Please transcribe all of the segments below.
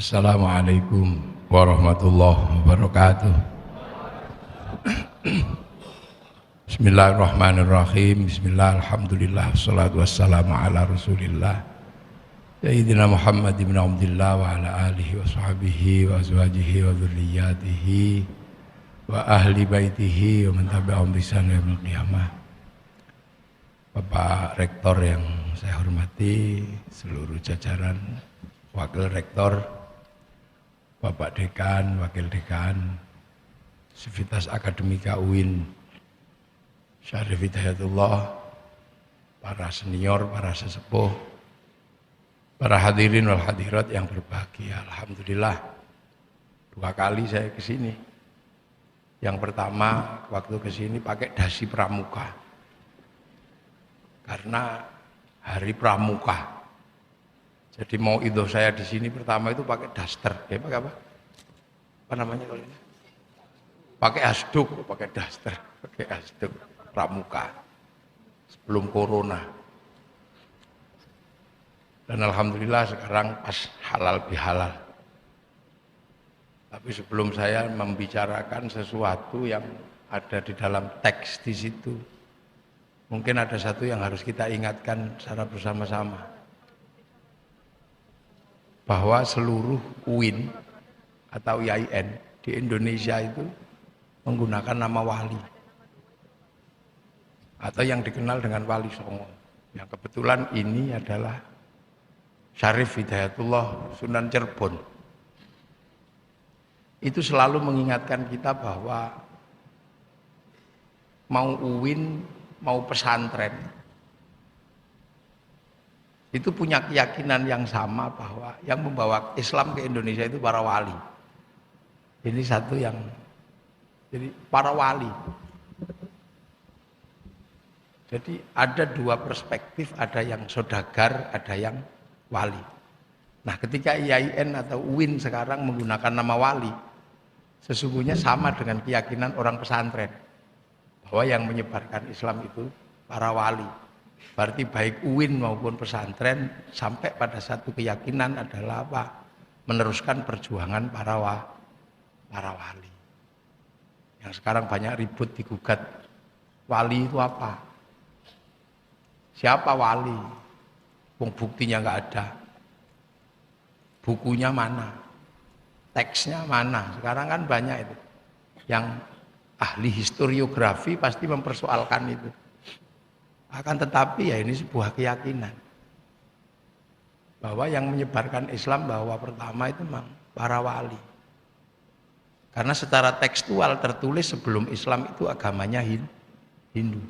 Assalamualaikum warahmatullahi wabarakatuh. Bismillahirrahmanirrahim. Bismillah, alhamdulillah, wassalatu wassalamu ala rasulillah Sayyidina Muhammad ibn Abdillah wa ala alihi wa sahbihi wa azwajihi wa dhurriyyatihi wa ahli baitihi wa man tabi'ahum bi ihsan ila yaumil qiyamah. Bapak Rektor yang saya hormati, seluruh jajaran Wakil Rektor, Bapak Dekan, Wakil Dekan, Sivitas Akademika UIN, Syarif Hidayatullah, para senior, para sesepuh, para hadirin wal hadirat yang berbahagia. Alhamdulillah, 2 kali saya ke sini. Yang pertama waktu ke sini pakai dasi pramuka, karena hari pramuka. Jadi mau idul saya di sini pertama itu pakai daster, pakai apa? Apa namanya kalau ini? Pakai asduk, pakai daster, pakai asduk pramuka sebelum corona. Dan alhamdulillah sekarang pas halal bihalal. Tapi sebelum saya membicarakan sesuatu yang ada di dalam teks di situ, mungkin ada satu yang harus kita ingatkan secara bersama-sama. Bahwa seluruh UIN atau IAIN di Indonesia itu menggunakan nama wali atau yang dikenal dengan Wali Songo. Yang kebetulan ini adalah Syarif Hidayatullah Sunan Cirebon. Itu selalu mengingatkan kita bahwa mau UIN, mau pesantren, itu punya keyakinan yang sama bahwa yang membawa Islam ke Indonesia itu para wali. Ini satu yang, jadi para wali. Jadi ada 2 perspektif, ada yang saudagar, ada yang wali. Nah, ketika IAIN atau UIN sekarang menggunakan nama wali, sesungguhnya sama dengan keyakinan orang pesantren bahwa yang menyebarkan Islam itu para wali. Berarti baik UIN maupun pesantren sampai pada satu keyakinan adalah apa? Meneruskan perjuangan para wali. Yang sekarang banyak ribut digugat. Wali itu apa? Siapa wali? Buktinya nggak ada. Bukunya mana? Teksnya mana? Sekarang kan banyak itu. Yang ahli historiografi pasti mempersoalkan itu. Akan tetapi ya ini sebuah keyakinan bahwa yang menyebarkan Islam bahwa pertama itu memang para wali. Karena secara tekstual tertulis sebelum Islam itu agamanya Hindu.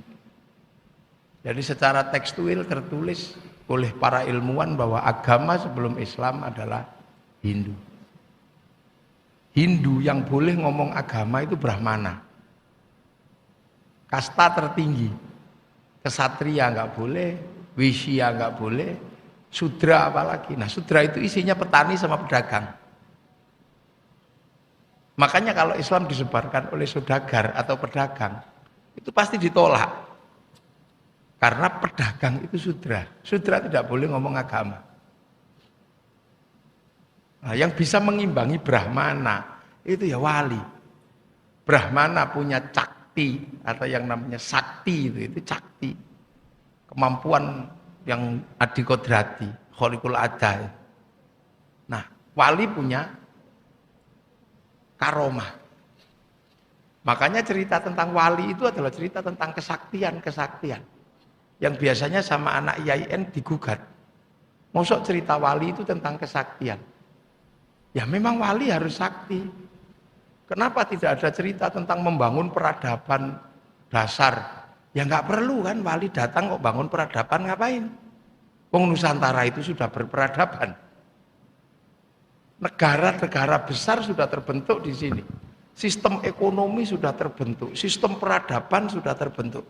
Jadi secara tekstual tertulis oleh para ilmuwan bahwa agama sebelum Islam adalah Hindu. Hindu yang boleh ngomong agama itu Brahmana, kasta tertinggi. Kesatria nggak boleh, Wisya nggak boleh, Sudra apalagi. Nah, Sudra itu isinya petani sama pedagang. Makanya kalau Islam disebarkan oleh saudagar atau pedagang, itu pasti ditolak. Karena pedagang itu Sudra. Sudra tidak boleh ngomong agama. Nah, yang bisa mengimbangi Brahmana itu ya wali. Brahmana punya cakti atau yang namanya sakti, itu cakti, kemampuan yang adikodrati, kholiqul ada. Nah, wali punya karomah. Makanya cerita tentang wali itu adalah cerita tentang kesaktian yang biasanya sama anak IAIN digugat. Mosok cerita wali itu tentang kesaktian? Ya memang wali harus sakti. Kenapa tidak ada cerita tentang membangun peradaban dasar? Ya nggak perlu kan, wali datang kok bangun peradaban ngapain? Wong Nusantara itu sudah berperadaban. Negara-negara besar sudah terbentuk di sini. Sistem ekonomi sudah terbentuk, sistem peradaban sudah terbentuk.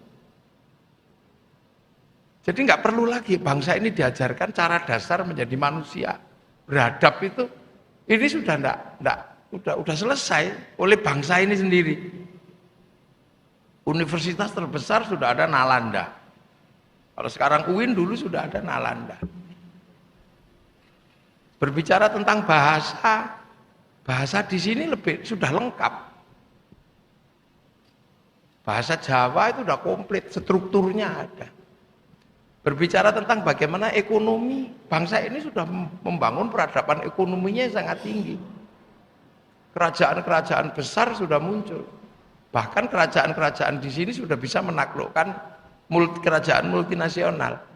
Jadi nggak perlu lagi bangsa ini diajarkan cara dasar menjadi manusia. Beradab itu, ini sudah udah selesai oleh bangsa ini sendiri. Universitas terbesar sudah ada Nalanda. Kalau sekarang UIN, dulu sudah ada Nalanda. Berbicara tentang bahasa, bahasa di sini lebih sudah lengkap. Bahasa Jawa itu sudah komplit, strukturnya ada. Berbicara tentang bagaimana ekonomi, bangsa ini sudah membangun peradaban ekonominya yang sangat tinggi. Kerajaan-kerajaan besar sudah muncul. Bahkan kerajaan-kerajaan di sini sudah bisa menaklukkan kerajaan multinasional.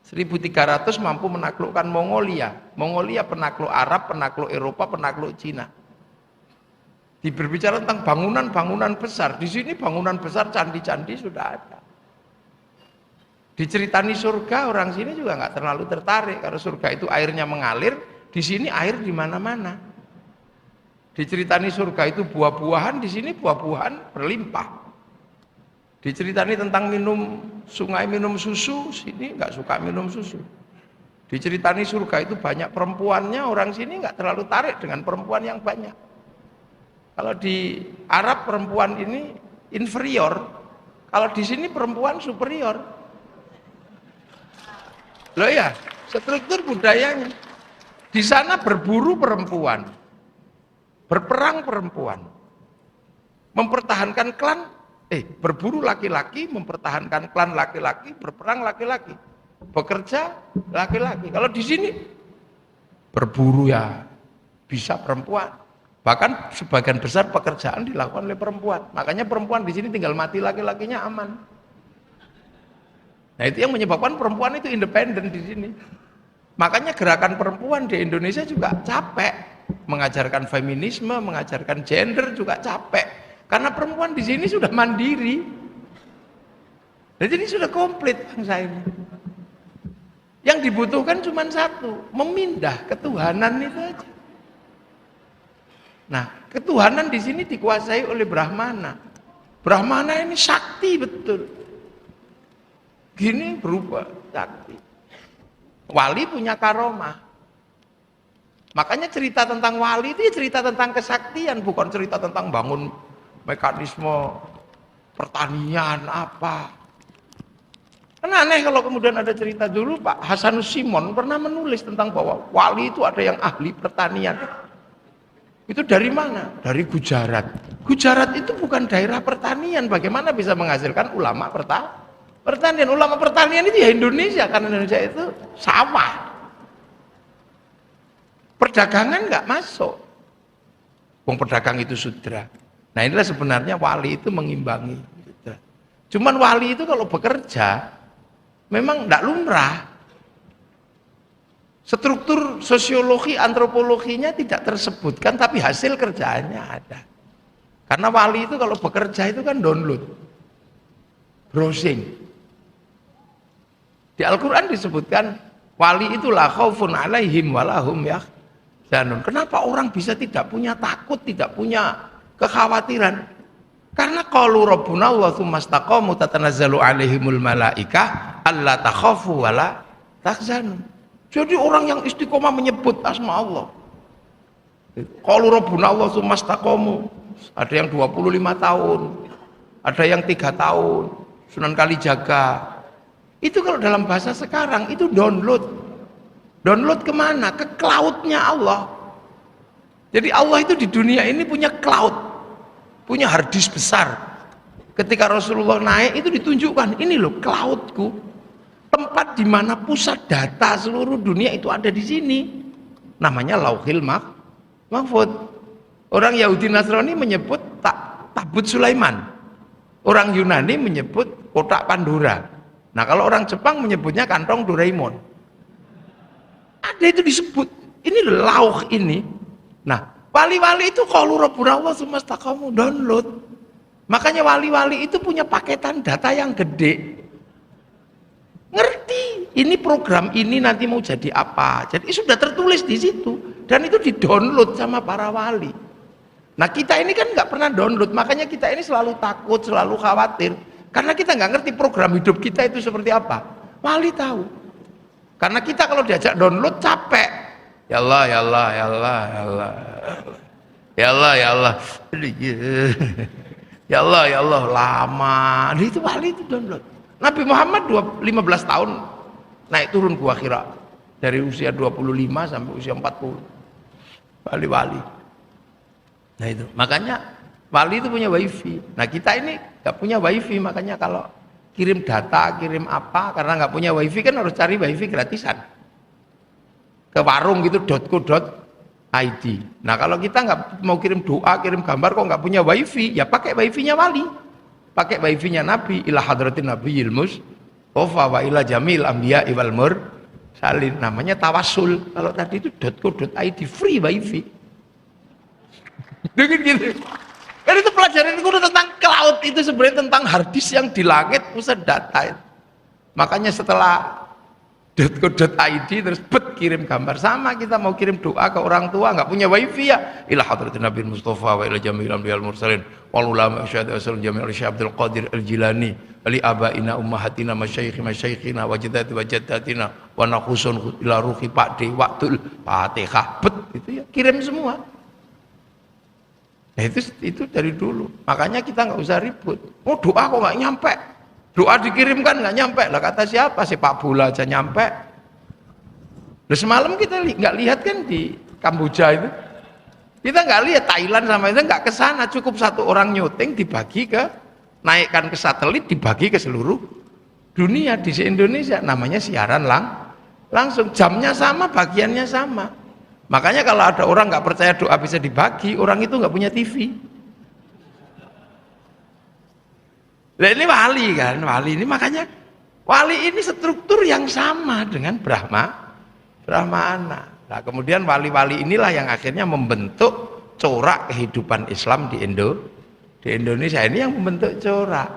1300 mampu menaklukkan Mongolia. Mongolia penakluk Arab, penakluk Eropa, penakluk Cina. Berbicara tentang bangunan-bangunan besar, di sini bangunan besar, candi-candi sudah ada. Diceritani surga, orang sini juga nggak terlalu tertarik karena surga itu airnya mengalir, di sini air di mana-mana. Diceritani surga itu buah-buahan, di sini buah-buahan berlimpah. Diceritani tentang minum sungai, minum susu, sini nggak suka minum susu. Diceritani surga itu banyak perempuannya, orang sini nggak terlalu tarik dengan perempuan yang banyak. Kalau di Arab perempuan ini inferior, kalau di sini perempuan superior. Loh ya, struktur budayanya. Di sana berburu perempuan, berperang perempuan, mempertahankan klan. Berburu laki-laki, mempertahankan klan laki-laki, berperang laki-laki, bekerja laki-laki. Kalau di sini berburu ya bisa perempuan. Bahkan sebagian besar pekerjaan dilakukan oleh perempuan. Makanya perempuan di sini tinggal mati, laki-lakinya aman. Nah, itu yang menyebabkan perempuan itu independen di sini. Makanya gerakan perempuan di Indonesia juga capek. Mengajarkan feminisme, mengajarkan gender juga capek. Karena perempuan di sini sudah mandiri. Jadi ini sudah komplit bangsa ini. Yang dibutuhkan cuma satu, memindah ketuhanan itu aja. Nah, ketuhanan di sini dikuasai oleh Brahmana. Brahmana ini sakti betul. Gini berubah sakti. Wali punya karomah. Makanya cerita tentang wali itu cerita tentang kesaktian, bukan cerita tentang bangun mekanisme pertanian apa. Kan aneh kalau kemudian ada cerita dulu Pak Hasanus Simon pernah menulis tentang bahwa wali itu ada yang ahli pertanian. Itu dari mana? Dari Gujarat. Gujarat itu bukan daerah pertanian. Bagaimana bisa menghasilkan ulama pertanian? Ulama pertanian itu ya Indonesia, karena Indonesia itu sawah. Perdagangan nggak masuk. Wong pedagang itu sudra. Nah inilah sebenarnya wali itu mengimbangi. Cuman wali itu kalau bekerja memang tidak lumrah. Struktur sosiologi, antropologinya tidak tersebutkan, tapi hasil kerjaannya ada. Karena wali itu kalau bekerja itu kan download, browsing. Di Al-Quran disebutkan wali itu la khaufun alaihim walahum yahzanun. Kenapa orang bisa tidak punya takut, tidak punya kekhawatiran? Karena qalu rabbuna wa tsumastaqamu tatanazzalu alaihimul malaikah alla takhafu wala tahzanu. Jadi orang yang istiqomah menyebut asma Allah. Qalu rabbuna wa tsumastaqamu, ada yang 25 tahun, ada yang 3 tahun, Sunan Kalijaga. Itu kalau dalam bahasa sekarang itu download. Download kemana? Ke cloud-nya Allah. Jadi Allah itu di dunia ini punya cloud. Punya harddisk besar. Ketika Rasulullah naik itu ditunjukkan, ini loh cloudku, tempat di mana pusat data seluruh dunia itu ada di sini. Namanya Lauhil Mahfud. Orang Yahudi Nasrani menyebut Tabut Sulaiman. Orang Yunani menyebut kotak Pandora. Nah kalau orang Jepang menyebutnya kantong Doraemon. Ada itu disebut. Ini lauh ini. Nah wali-wali itu kalau Rabbuna Allah semesta kamu download. Makanya wali-wali itu punya paketan data yang gede. Ngerti, ini program ini nanti mau jadi apa. Jadi sudah tertulis di situ. Dan itu di-download sama para wali. Nah kita ini kan nggak pernah download. Makanya kita ini selalu takut, selalu khawatir. Karena kita nggak ngerti program hidup kita itu seperti apa. Wali tahu. Karena kita kalau diajak download capek. Ya Allah, ya Allah, ya Allah, ya Allah. Ya Allah, ya Allah. Ya Allah, ya Allah, lama. Nah, itu wali itu download. Nabi Muhammad 15 tahun naik turun Gua Hira. Dari usia 25 sampai usia 40. Wali-wali. Nah itu, makanya wali itu punya wifi. Nah kita ini nggak punya wifi, makanya kalau kirim data, kirim apa, karena nggak punya wifi kan harus cari wifi gratisan. Ke warung gitu, .co.id. Nah kalau kita nggak mau kirim doa, kirim gambar kok nggak punya wifi, ya pakai wifi-nya wali. Pakai wifi-nya Nabi, ila hadratin nabiyil mustofa wa ila jamil anbiya wal mursalin. Namanya tawasul. Kalau tadi itu .co.id free wifi. Gitu. Kan itu pelajaran itu tentang cloud, itu sebenarnya tentang harddisk yang di langit pusat data. Makanya setelah .co.id terus kirim gambar, sama kita mau kirim doa ke orang tua nggak punya wifi ya ila hadratin nabi mustofa wa ila jamil anbiya wal mursalin wal ulama syahada asal jamil Syekh Abdul Qadir Al-Jilani li abaina ummahatina masyayikhina wajdati wajdatina wa nakhusun ila ruhi pakde waktul Fatihah itu ya kirim semua. Nah itu dari dulu, makanya kita nggak usah ribut. Oh doa kok nggak nyampe, doa dikirimkan nggak nyampe lah, kata siapa? Sepak bola aja nyampe. Nah semalam kita nggak lihat kan di Kamboja itu, kita nggak lihat Thailand sama itu nggak kesana, cukup satu orang nyuting dibagi naikkan ke satelit, dibagi ke seluruh dunia. Di Indonesia namanya siaran langsung, jamnya sama, bagiannya sama. Makanya kalau ada orang nggak percaya doa bisa dibagi, orang itu nggak punya TV. Nah ini wali kan, wali ini makanya wali ini struktur yang sama dengan Brahmana. Nah kemudian wali-wali inilah yang akhirnya membentuk corak kehidupan Islam di Indonesia ini yang membentuk corak.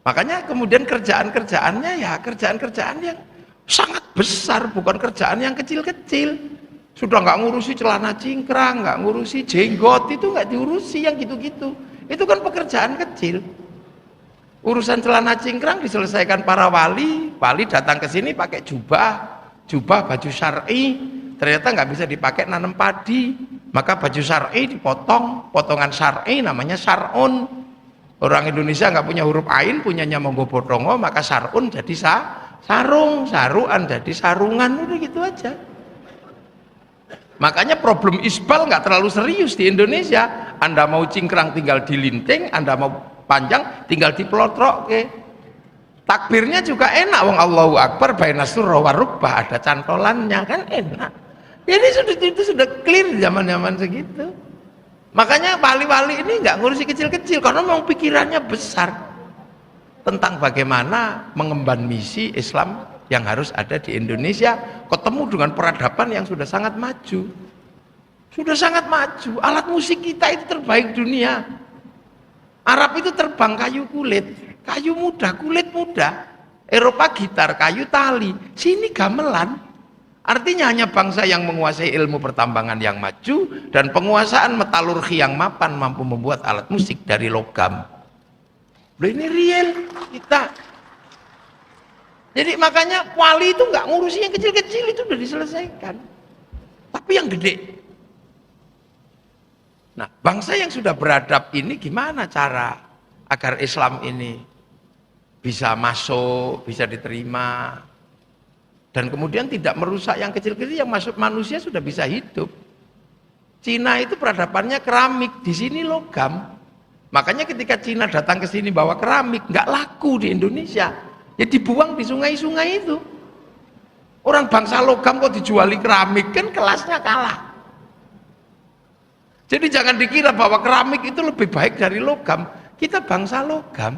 Makanya kemudian kerjaan-kerjaannya ya kerjaan-kerjaan yang sangat besar, bukan kerjaan yang kecil-kecil. Sudah nggak ngurusi celana cingkrang, nggak ngurusi jenggot, itu nggak diurusi yang gitu-gitu. Itu kan pekerjaan kecil. Urusan celana cingkrang diselesaikan para wali. Wali datang ke sini pakai jubah baju syar'i. Ternyata nggak bisa dipakai nanam padi, maka baju syar'i dipotong, potongan syar'i namanya syar'un. Orang Indonesia nggak punya huruf ain, punyanya monggo botongo, maka syar'un jadi sarung, saruan jadi sarungan, udah gitu aja. Makanya problem isbal nggak terlalu serius di Indonesia. Anda mau cingkrang tinggal dilinting, Anda mau panjang tinggal diplotrok ke. Takbirnya juga enak, wong Allahu Akbar baina surah wa rukbah, ada cantolannya kan enak. Jadi itu sudah clear zaman-zaman segitu. Makanya wali-wali ini nggak ngurusi kecil-kecil karena memang pikirannya besar tentang bagaimana mengemban misi Islam yang harus ada di Indonesia, ketemu dengan peradaban yang sudah sangat maju. Sudah sangat maju. Alat musik kita itu terbaik dunia. Arab itu terbang kayu kulit, kayu muda, kulit muda. Eropa gitar, kayu tali. Sini gamelan. Artinya hanya bangsa yang menguasai ilmu pertambangan yang maju dan penguasaan metalurgi yang mapan mampu membuat alat musik dari logam. Loh ini real kita. Jadi makanya wali itu nggak ngurusi yang kecil-kecil, itu udah diselesaikan. Tapi yang gede. Nah, bangsa yang sudah beradab ini gimana cara agar Islam ini bisa masuk, bisa diterima, dan kemudian tidak merusak yang kecil-kecil, yang masuk manusia sudah bisa hidup. Cina itu peradabannya keramik, di sini logam. Makanya ketika Cina datang ke sini bawa keramik, nggak laku di Indonesia. Ya dibuang di sungai-sungai itu. Orang bangsa logam kok dijuali keramik, kan kelasnya kalah. Jadi jangan dikira bahwa keramik itu lebih baik dari logam. Kita bangsa logam.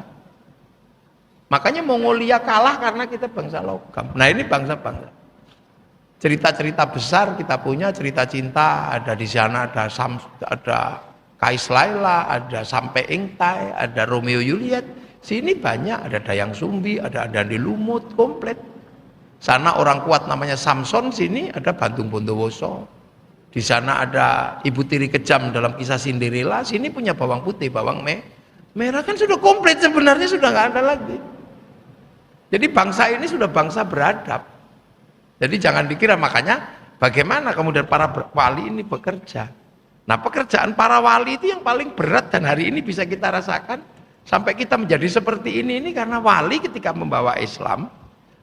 Makanya Mongolia kalah karena kita bangsa logam. Nah ini bangsa-bangsa. Cerita-cerita besar kita punya, cerita cinta, ada di sana, ada Kais Laila, ada Sampai Ingtai, ada Romeo Juliet. Sini banyak, ada Dayang Sumbi, ada di Lumut, komplit. Sana orang kuat namanya Samson, sini ada Bantung Bondowoso. Di sana ada Ibu Tiri Kejam dalam kisah Cinderella, sini punya bawang putih, bawang merah, kan sudah komplit sebenarnya, sudah nggak ada lagi. Jadi bangsa ini sudah bangsa beradab. Jadi jangan dikira, makanya bagaimana kemudian para wali ini bekerja. Nah pekerjaan para wali itu yang paling berat dan hari ini bisa kita rasakan. Sampai kita menjadi seperti ini karena wali ketika membawa Islam,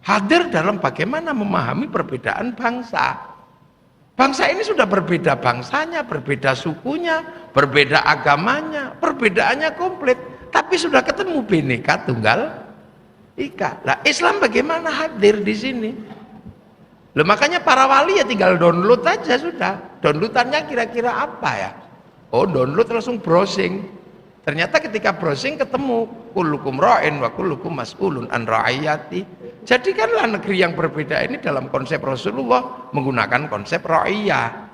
Hadir dalam bagaimana memahami perbedaan bangsa. Bangsa ini sudah berbeda bangsanya, berbeda sukunya, berbeda agamanya, perbedaannya komplit. Tapi sudah ketemu Bhinneka Tunggal Ika. Nah, Islam bagaimana hadir di sini? Loh, makanya para wali ya tinggal download aja sudah. Downloadannya kira-kira apa ya? Oh, download langsung browsing. Ternyata ketika browsing ketemu kullukum ra'in wa kullukum mas'ulun an ra'iyati. Jadikanlah negeri yang berbeda ini dalam konsep Rasulullah menggunakan konsep ra'iyah.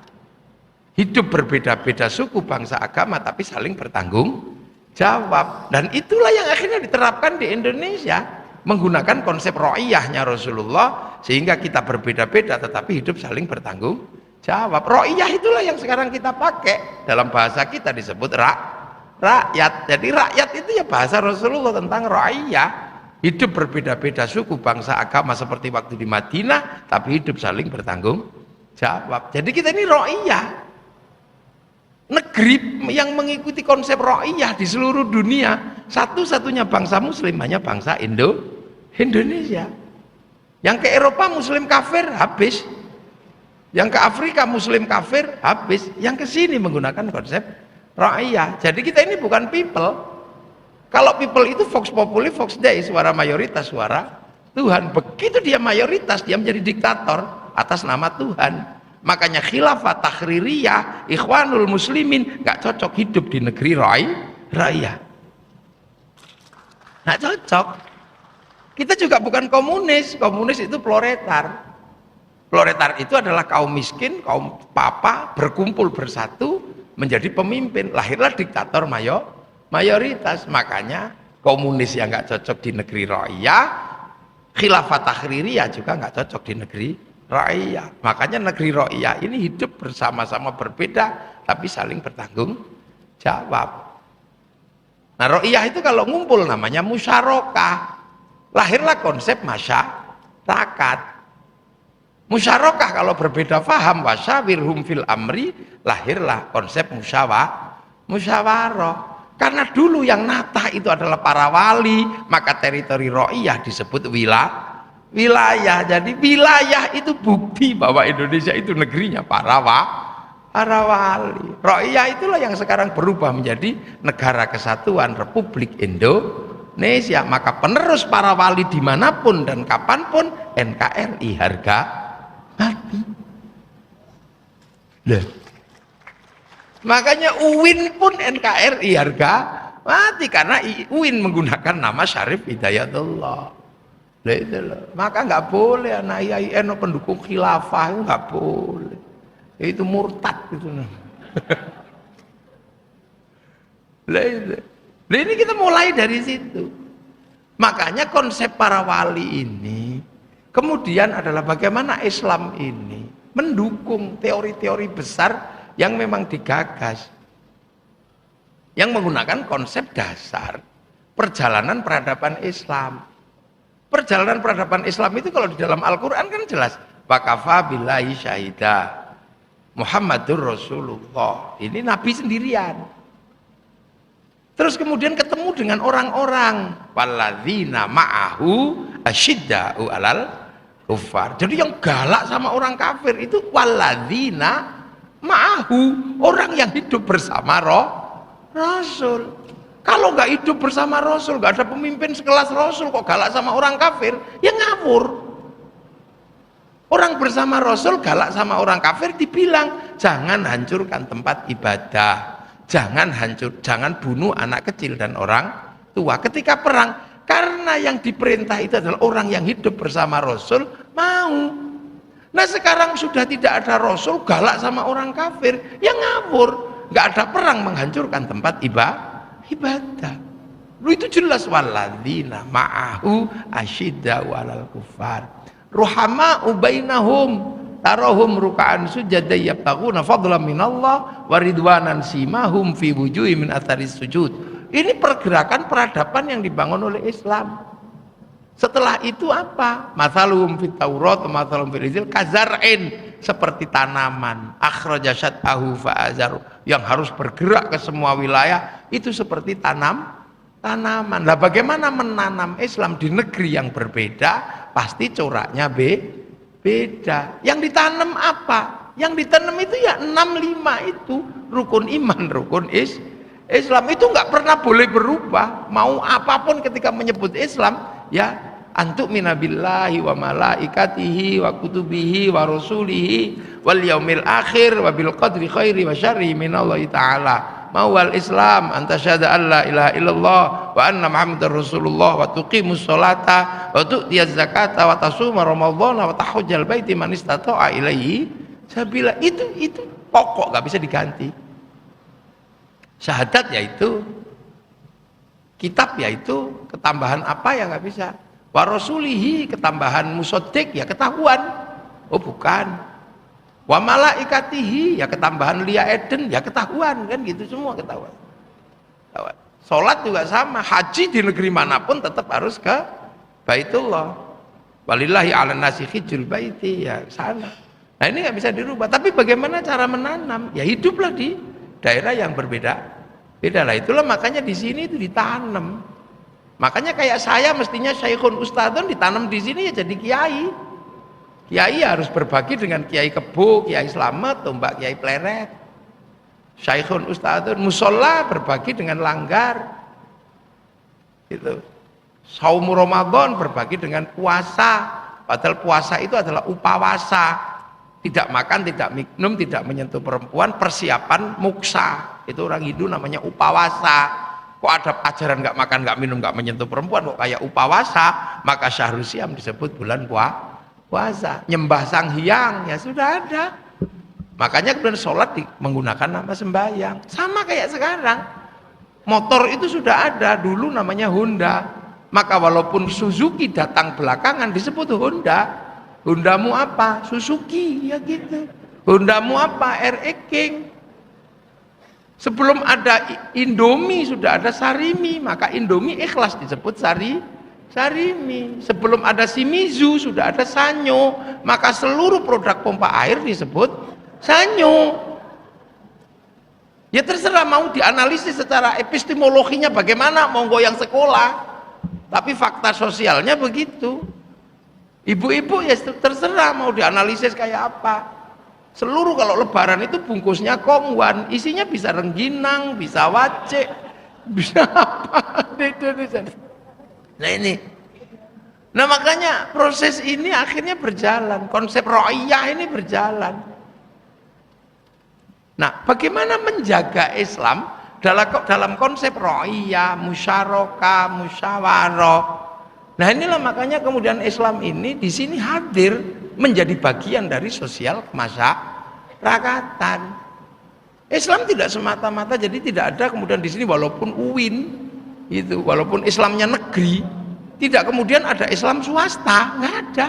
Hidup berbeda-beda suku, bangsa, agama tapi saling bertanggung jawab. Dan itulah yang akhirnya diterapkan di Indonesia menggunakan konsep ra'iyahnya Rasulullah, sehingga kita berbeda-beda tetapi hidup saling bertanggung jawab. Ra'iyah itulah yang sekarang kita pakai, dalam bahasa kita disebut rakyat. Jadi rakyat itu ya bahasa Rasulullah tentang ra'iyah, hidup berbeda-beda suku, bangsa, agama seperti waktu di Madinah tapi hidup saling bertanggung jawab. Jadi kita ini ra'iyah, negeri yang mengikuti konsep ra'iyah di seluruh dunia. Satu-satunya bangsa muslim hanya bangsa Indonesia. Yang ke Eropa muslim kafir habis, yang ke Afrika muslim kafir habis, yang ke sini menggunakan konsep ra'iyah. Jadi kita ini bukan people. Kalau people itu vox populi vox dei, suara mayoritas suara Tuhan. Begitu dia mayoritas, dia menjadi diktator atas nama Tuhan. Makanya khilafah tahririyah, ikhwanul muslimin nggak cocok hidup di negeri ra'iyah. Nggak cocok. Kita juga bukan komunis. Komunis itu proletar. Proletar itu adalah kaum miskin, kaum papa berkumpul bersatu menjadi pemimpin. Lahirlah diktator mayoritas. Makanya komunis yang nggak cocok di negeri ra'iyah, khilafah tahririyah juga nggak cocok di negeri ra'iyah. Makanya negeri ra'iyah ini hidup bersama-sama berbeda tapi saling bertanggung jawab. Nah, ra'iyah itu kalau ngumpul namanya musyarakah. Lahirlah konsep masyarakat. Musyarakah kalau berbeda faham, wasyawirhum fil amri, lahirlah konsep musyawarah. Karena dulu yang natah itu adalah para wali, maka teritori ra'iyah disebut wilayah. Jadi wilayah itu bukti bahwa Indonesia itu negerinya para wali. Ra'iyah itulah yang sekarang berubah menjadi Negara Kesatuan Republik Indonesia. Maka penerus para wali dimanapun dan kapanpun, NKRI harga mati. Loh. Makanya UIN pun NKRI harga mati, karena UIN menggunakan nama Syarif Hidayatullah. Maka nggak boleh anak IAIN pendukung khilafah, nggak boleh. Itu murtad gitu. Ini kita mulai dari situ. Makanya konsep para wali ini kemudian adalah bagaimana Islam ini mendukung teori-teori besar yang memang digagas, yang menggunakan konsep dasar perjalanan peradaban Islam. Perjalanan peradaban Islam itu kalau di dalam Al-Quran kan jelas, wakafa billahi syahidah Muhammadur Rasulullah. Ini Nabi sendirian. Terus kemudian ketemu dengan orang-orang, walladzina ma'ahu asyidda'u alal kuffar. Jadi yang galak sama orang kafir itu walladzina ma'ahu, orang yang hidup bersama Rasul. Kalau nggak hidup bersama Rasul, nggak ada pemimpin sekelas Rasul, kok galak sama orang kafir, ya ngawur. Orang bersama Rasul galak sama orang kafir, dibilang jangan hancurkan tempat ibadah, jangan bunuh anak kecil dan orang tua ketika perang, karena yang diperintah itu adalah orang yang hidup bersama Rasul mau. Nah sekarang sudah tidak ada Rasul, galak sama orang kafir, ya ngawur. Nggak ada perang menghancurkan tempat ibadah. Lu itu jelas, walladzina ma'ahu asyidda'u 'alal kuffar ruhama'u bainahum tarahum ruk'an sujada yabtaghuna fadlan minallah wa ridwanan simahum fi wujuhihim min atharis sujud. Ini pergerakan peradaban yang dibangun oleh Islam. Setelah itu apa? Mathaluhum fit Taurat wa mathaluhum fil Injil kazar'in, seperti tanaman akhraja syat'ahu fa'azaru, yang harus bergerak ke semua wilayah, itu seperti tanaman. Lah bagaimana menanam Islam di negeri yang berbeda, pasti coraknya beda. Yang ditanam apa? Yang ditanam itu ya 65 itu rukun iman, rukun Islam itu nggak pernah boleh berubah. Mau apapun ketika menyebut Islam, ya antuk minabillahi wa malaikatihi wa kutubihi wa rasulihi wal yaumil akhir wa bil qadri khairi wa syarri minallahi ta'ala. Mawal Islam anta syahada alla ilaha illallah wa anna muhammadar rasulullah wa tuqimus sholata wa tu'tiyaz zakata wa tasuma ramadhana wa tahujjal baiti man istata'a ilaihi sabila. Itu pokok, nggak bisa diganti. Syahadat yaitu, kitab yaitu, ketambahan apa ya nggak bisa. Wa rasulihi, ketambahan musaddiq ya ketahuan. Oh bukan. Wa malaikatihi, ya ketambahan Lia Eden ya ketahuan, kan gitu semua ketahuan. Sholat juga sama, haji di negeri manapun tetap harus ke Baitullah. Walillahi 'alan nasi hijjul baiti, ya sana. Nah ini nggak bisa dirubah. Tapi bagaimana cara menanam? Ya hiduplah di daerah yang berbeda. Beda lah, itulah makanya di sini itu ditanam. Makanya kayak saya mestinya Syekhun Ustadzun ditanam di sini ya jadi kiai. Kiai harus berbagi dengan Kiai Kebo, Kiai Slamet, Mbak Kiai Pleret. Syekhun Ustadzun musola berbagi dengan langgar. Gitu. Saum Ramadan berbagi dengan puasa. Padahal puasa itu adalah upawasa. Tidak makan, tidak minum, tidak menyentuh perempuan, persiapan muksa. Itu orang Hindu namanya upawasa. Kok ada ajaran nggak makan, nggak minum, nggak menyentuh perempuan, kok kayak upawasa? Maka Syahrul Siam disebut bulan puasa. Nyembah Sang Hyang ya sudah ada. Makanya kemudian sholat menggunakan nama sembahyang. Sama kayak sekarang. Motor itu sudah ada, dulu namanya Honda. Maka walaupun Suzuki datang belakangan disebut Honda. Hondamu apa? Suzuki ya gitu. Hondamu apa? RX King. Sebelum ada Indomie sudah ada Sarimi, maka Indomie ikhlas disebut Sarimi. Sebelum ada Shimizu sudah ada Sanyo, maka seluruh produk pompa air disebut Sanyo. Ya terserah mau dianalisis secara epistemologinya bagaimana, monggo yang sekolah. Tapi fakta sosialnya begitu. Ibu-ibu ya terserah mau dianalisis kayak apa. Seluruh kalau lebaran itu bungkusnya kongwan, isinya bisa rengginang, bisa wacek, bisa apa. Nah ini, nah makanya proses ini akhirnya berjalan, konsep ro'iyah ini berjalan. Nah bagaimana menjaga Islam dalam konsep ro'iyah, musyarakah, musyawarah. Nah inilah makanya kemudian Islam ini di sini hadir menjadi bagian dari sosial kemasyarakatan. Islam tidak semata-mata jadi tidak ada kemudian di sini walaupun UIN itu, walaupun Islamnya negeri, tidak kemudian ada Islam swasta, nggak ada.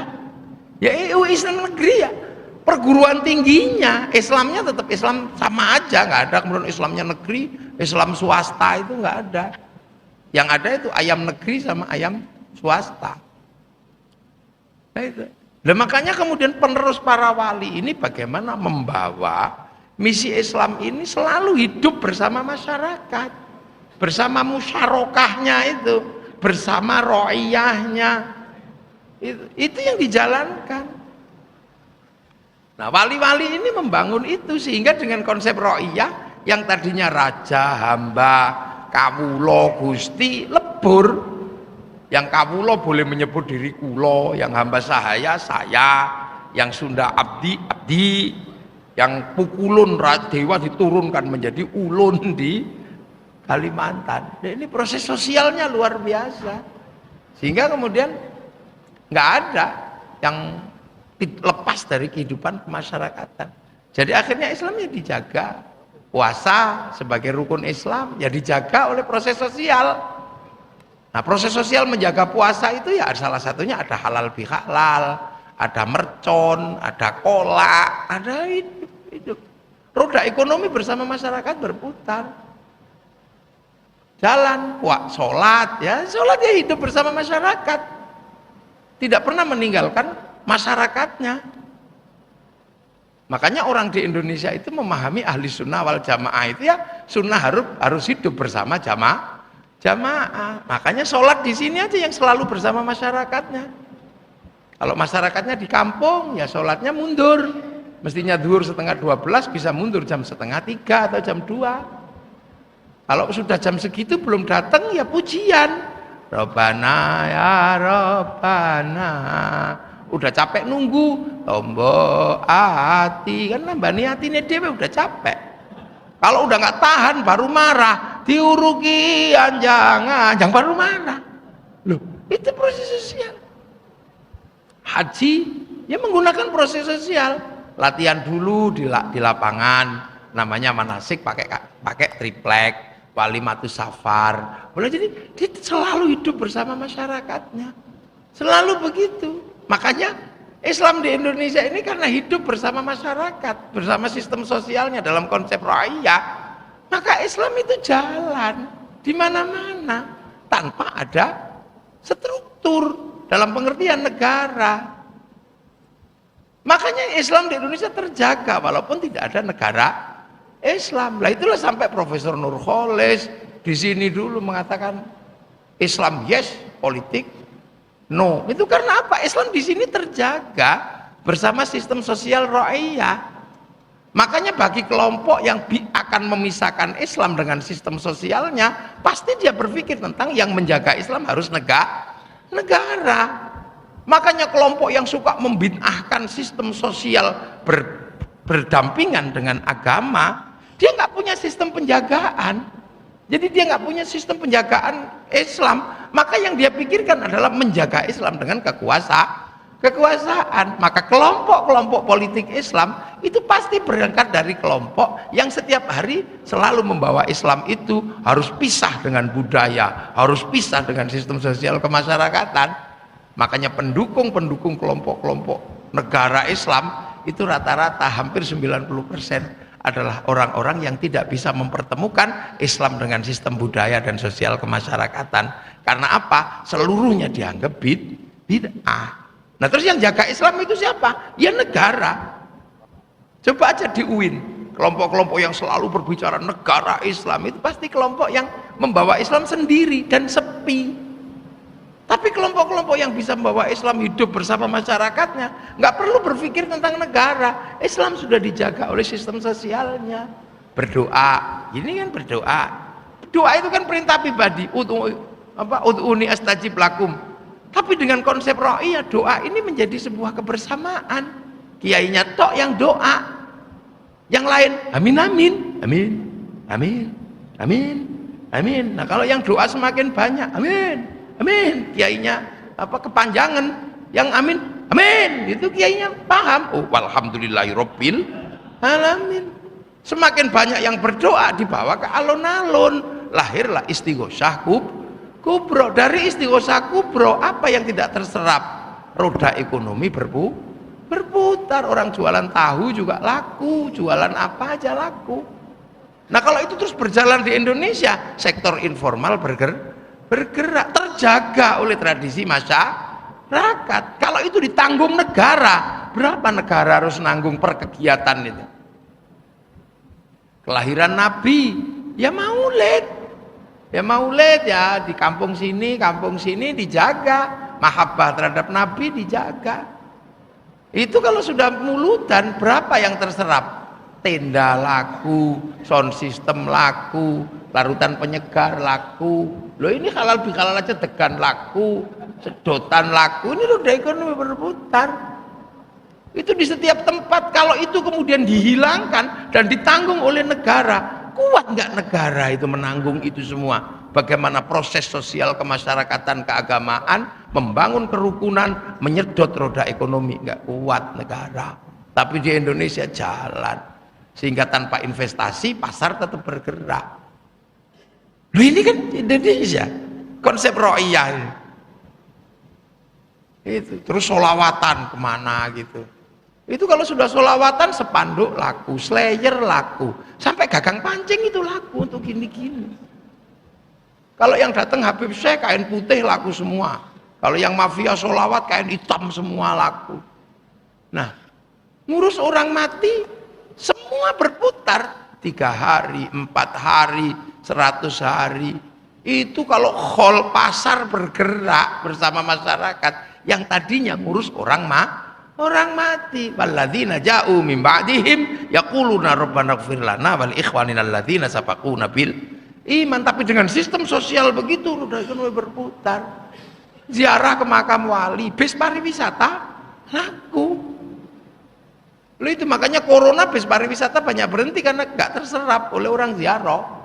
Ya Islam negeri ya, perguruan tingginya Islamnya tetap Islam sama aja, nggak ada kemudian Islamnya negeri, Islam swasta itu nggak ada. Yang ada itu ayam negeri sama ayam swasta. Nah, itu. Dan makanya kemudian penerus para wali ini bagaimana membawa misi Islam ini selalu hidup bersama masyarakat, bersama musyarakahnya itu, bersama ro'iyahnya. Itu yang dijalankan. Nah wali-wali ini membangun itu sehingga dengan konsep ro'iyah yang tadinya raja, hamba, kawulo, gusti, lebur. Yang kawulo boleh menyebut diri kulo, yang hamba sahaya, saya, yang Sunda abdi, abdi, yang pukulun dewa diturunkan menjadi ulun di Kalimantan. Nah, ini proses sosialnya luar biasa. Sehingga kemudian nggak ada yang lepas dari kehidupan kemasyarakatan. Jadi akhirnya Islamnya dijaga. Puasa sebagai rukun Islam ya dijaga oleh proses sosial. Nah proses sosial menjaga puasa itu ya salah satunya ada halal bihalal, ada mercon, ada kolak, ada itu. Roda ekonomi bersama masyarakat berputar. Jalan, sholat ya hidup bersama masyarakat. Tidak pernah meninggalkan masyarakatnya. Makanya orang di Indonesia itu memahami ahli sunnah wal jamaah itu ya sunnah harus hidup bersama jamaah. Makanya sholat di sini aja yang selalu bersama masyarakatnya. Kalau masyarakatnya di kampung, ya sholatnya mundur. Mestinya zuhur 11:30 bisa mundur jam 2:30 atau jam 2. Kalau sudah jam segitu belum datang, ya pujian. Robbana ya Robbana. Udah capek nunggu, tombo hati, kan nambani hatine dhewe udah capek. Kalau udah nggak tahan baru marah, diuruki anjang baru marah. Loh, itu proses sosial. Haji ya menggunakan proses sosial. Latihan dulu di lapangan, namanya manasik pakai triplek, walimatus safar. Boleh, jadi dia selalu hidup bersama masyarakatnya. Selalu begitu. Makanya Islam di Indonesia ini karena hidup bersama masyarakat, bersama sistem sosialnya dalam konsep ra'iyah, maka Islam itu jalan di mana-mana tanpa ada struktur dalam pengertian negara. Makanya Islam di Indonesia terjaga walaupun tidak ada negara Islam. Lah itulah sampai Profesor Nurholis di sini dulu mengatakan Islam yes, politik no. Itu karena apa? Islam di sini terjaga bersama sistem sosial ra'iyah. Makanya bagi kelompok yang akan memisahkan Islam dengan sistem sosialnya, pasti dia berpikir tentang yang menjaga Islam harus negara. Makanya kelompok yang suka membid'ahkan sistem sosial berdampingan dengan agama, dia nggak punya sistem penjagaan. Jadi dia nggak punya sistem penjagaan Islam. Maka yang dia pikirkan adalah menjaga Islam dengan kekuasaan. Maka kelompok-kelompok politik Islam itu pasti berangkat dari kelompok yang setiap hari selalu membawa Islam itu harus pisah dengan budaya, harus pisah dengan sistem sosial kemasyarakatan. Makanya pendukung kelompok-kelompok negara Islam itu rata-rata hampir 90% adalah orang-orang yang tidak bisa mempertemukan Islam dengan sistem budaya dan sosial kemasyarakatan. Karena apa? Seluruhnya dianggap bid'ah. Nah terus yang jaga Islam itu siapa? Ya negara. Coba aja di UIN, kelompok-kelompok yang selalu berbicara negara Islam itu pasti kelompok yang membawa Islam sendiri dan sepi. Tapi kelompok-kelompok yang bisa membawa Islam hidup bersama masyarakatnya nggak perlu berpikir tentang negara. Islam sudah dijaga oleh sistem sosialnya. Berdoa, ini kan berdoa. Doa itu kan perintah pribadi. Ud'uni astajib lakum. Tapi dengan konsep ra'iyah, doa ini menjadi sebuah kebersamaan. Kiainya tok yang doa, yang lain amin amin amin amin amin amin. Nah kalau yang doa semakin banyak amin amin, kiainya kepanjangan, yang amin amin itu kiainya paham. Oh walhamdulillahirabbil alamin. Semakin banyak yang berdoa dibawa ke alun-alun, lahirlah istighosah kubro. Dari istighosah kubro apa yang tidak terserap? Roda ekonomi berputar. Orang jualan tahu juga laku, jualan apa aja laku. Nah kalau itu terus berjalan di Indonesia, sektor informal bergerak, terjaga oleh tradisi masyarakat. Kalau itu ditanggung negara, berapa negara harus nanggung per kegiatan itu? Kelahiran Nabi, ya maulid ya di kampung sini dijaga, mahabbah terhadap Nabi dijaga. Itu kalau sudah muludan berapa yang terserap? Tenda laku, sound system laku, larutan penyegar laku. Loh ini halal bihalal aja degan laku, sedotan laku. Ini roda ekonomi berputar. Itu di setiap tempat. Kalau itu kemudian dihilangkan dan ditanggung oleh negara, kuat nggak negara itu menanggung itu semua? Bagaimana proses sosial kemasyarakatan keagamaan, membangun kerukunan, menyedot roda ekonomi, nggak kuat negara. Tapi di Indonesia jalan. Sehingga tanpa investasi pasar tetap bergerak. Loh ini kan Indonesia, konsep ra'iyah itu. Terus sholawatan kemana gitu. Itu kalau sudah sholawatan sepanduk laku, slayer laku, sampai gagang pancing itu laku untuk gini-gini. Kalau yang datang Habib Syekh kain putih laku semua. Kalau yang mafia sholawat kain hitam semua laku. Nah, ngurus orang mati semua berputar 3 hari, 4 hari, 100 hari. Itu kalau hall pasar bergerak bersama masyarakat, yang tadinya ngurus orang mati. Walladzina ja'u min ba'dihim yaquluna rabbana ighfir lana wal ikhwanina alladzina sabaquna bil iman. Tapi dengan sistem sosial begitu udah berputar. Ziarah ke makam wali, bis pariwisata laku. Lalu itu makanya corona bis pariwisata banyak berhenti karena nggak terserap oleh orang ziarah.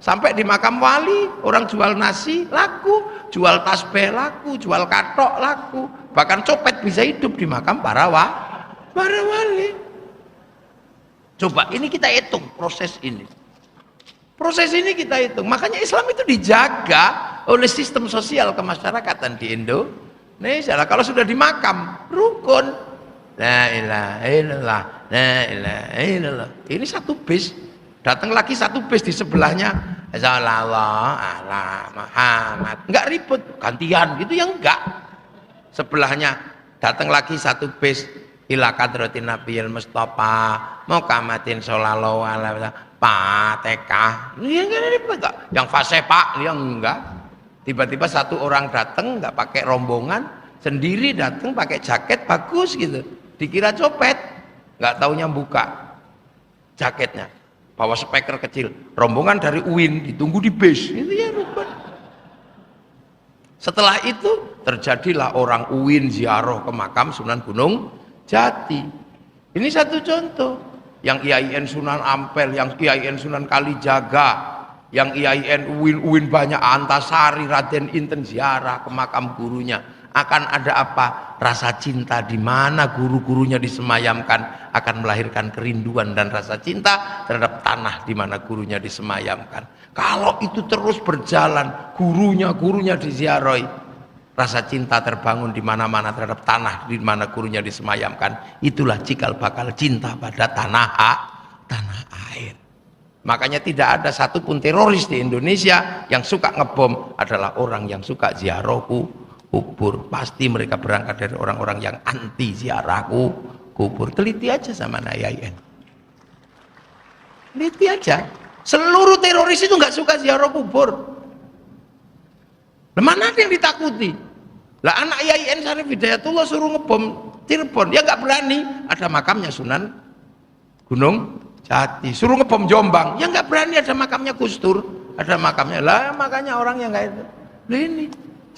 Sampai di makam wali orang jual nasi laku, jual tasbih laku, jual katok laku, bahkan copet bisa hidup di makam para wali. Coba ini kita hitung proses ini. Proses ini kita hitung. Makanya Islam itu dijaga oleh sistem sosial kemasyarakatan di Indonesia. Kalau sudah di makam, rukun. La ilaha illallah, la ilaha illallah. Ini satu bis. Datang lagi satu bis di sebelahnya. Sallallahu ala Muhammad. Enggak ribut, gantian gitu ya enggak. Sebelahnya datang lagi satu bis. Ila kadratin nabiyil mustafa muqamatin sallallahu alaihi wasallam Fatihah. Dia enggak ribet kok. Yang fase Pak, dia enggak. Tiba-tiba satu orang datang enggak pakai rombongan, sendiri datang pakai jaket bagus gitu. Dikira copet, enggak taunya buka jaketnya. Bawa speaker kecil. Rombongan dari UIN ditunggu di bis. Itu ya rukun. Setelah itu terjadilah orang UIN ziarah ke makam Sunan Gunung Jati. Ini satu contoh. Yang IAIN Sunan Ampel, yang IAIN Sunan Kalijaga, yang IAIN UIN banyak Antasari, Raden Inten ziarah ke makam gurunya. Akan ada apa? Rasa cinta di mana guru-gurunya disemayamkan akan melahirkan kerinduan dan rasa cinta terhadap tanah di mana gurunya disemayamkan. Kalau itu terus berjalan, gurunya diziarahi, rasa cinta terbangun di mana-mana terhadap tanah di mana gurunya disemayamkan. Itulah cikal bakal cinta pada tanah air. Makanya tidak ada satupun teroris di Indonesia yang suka ngebom adalah orang yang suka ziarah kubur. Pasti mereka berangkat dari orang-orang yang anti ziarah kubur. Teliti aja sama IAIN. Teliti aja. Seluruh teroris itu nggak suka ziarah kubur. Mana ada yang ditakuti? Lah anak IAIN Syarif Hidayatullah suruh ngebom Cirebon, dia nggak berani. Ada makamnya Sunan Gunung Jati. Suruh ngebom Jombang, ya nggak berani. Ada makamnya Gus Dur, ada makamnya. Lah makanya orang yang nggak itu. Lah ini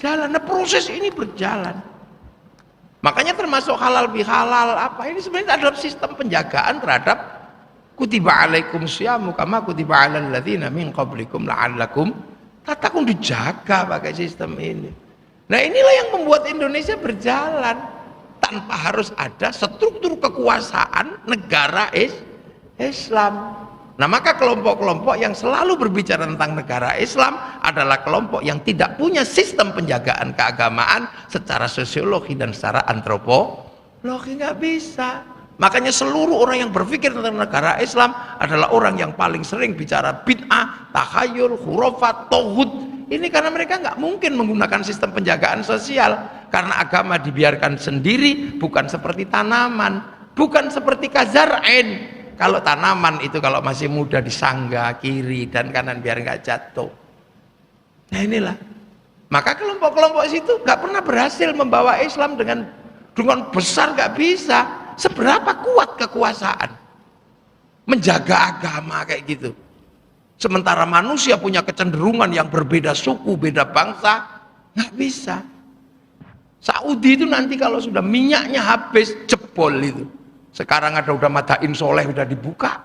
jalan. Nah proses ini berjalan. Makanya termasuk halal bihalal apa ini sebenarnya adalah sistem penjagaan terhadap kutiba alaikum syamu kama kutiba alal ladzina min qablikum la'allakum tattaqun, dijaga pakai sistem ini. Nah inilah yang membuat Indonesia berjalan tanpa harus ada struktur kekuasaan negara Islam. Nah maka kelompok-kelompok yang selalu berbicara tentang negara Islam adalah kelompok yang tidak punya sistem penjagaan keagamaan secara sosiologi dan secara antropologi, nggak bisa. Makanya seluruh orang yang berpikir tentang negara Islam adalah orang yang paling sering bicara bid'ah, takhayul, khurafat, tauhid. Ini karena mereka nggak mungkin menggunakan sistem penjagaan sosial karena agama dibiarkan sendiri, bukan seperti tanaman, bukan seperti kazar'in. Kalau tanaman itu kalau masih muda disangga kiri dan kanan biar nggak jatuh. Nah inilah. Maka kelompok-kelompok situ nggak pernah berhasil membawa Islam dengan besar, nggak bisa. Seberapa kuat kekuasaan menjaga agama kayak gitu. Sementara manusia punya kecenderungan yang berbeda suku, beda bangsa, nggak bisa. Saudi itu nanti kalau sudah minyaknya habis jebol itu. Sekarang ada udah Madain Soleh udah dibuka.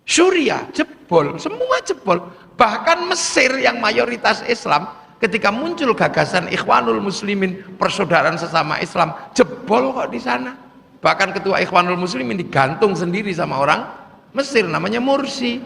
Suriah jebol, semua jebol. Bahkan Mesir yang mayoritas Islam, ketika muncul gagasan Ikhwanul Muslimin, persaudaraan sesama Islam, jebol kok di sana. Bahkan ketua Ikhwanul Muslimin digantung sendiri sama orang Mesir namanya Mursi.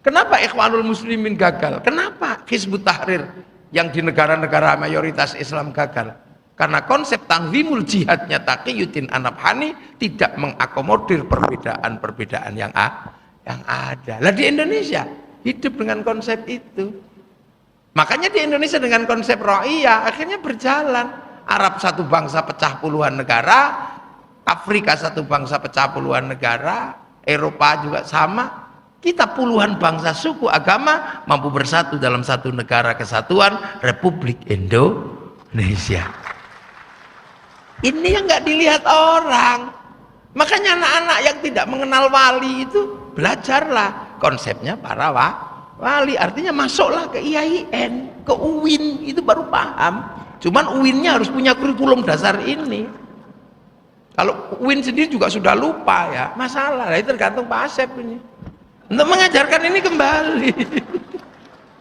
Kenapa Ikhwanul Muslimin gagal? Kenapa Hizbut Tahrir yang di negara-negara mayoritas Islam gagal? Karena konsep tanzimul jihadnya Taqiyuddin An-Nabhani tidak mengakomodir perbedaan-perbedaan yang ada. Lah di Indonesia hidup dengan konsep itu. Makanya di Indonesia dengan konsep ra'iyah akhirnya berjalan. Arab satu bangsa pecah puluhan negara, Afrika satu bangsa pecah puluhan negara, Eropa juga sama. Kita puluhan bangsa, suku, agama mampu bersatu dalam satu negara kesatuan, Republik Indonesia. Indonesia. Ini yang nggak dilihat orang. Makanya anak-anak yang tidak mengenal wali itu belajarlah konsepnya para wali. Artinya masuklah ke IAIN, ke UIN, itu baru paham. Cuman UIN-nya harus punya kurikulum dasar ini. Kalau UIN sendiri juga sudah lupa ya, masalah. Itu tergantung Pak Asep ini. Untuk mengajarkan ini kembali.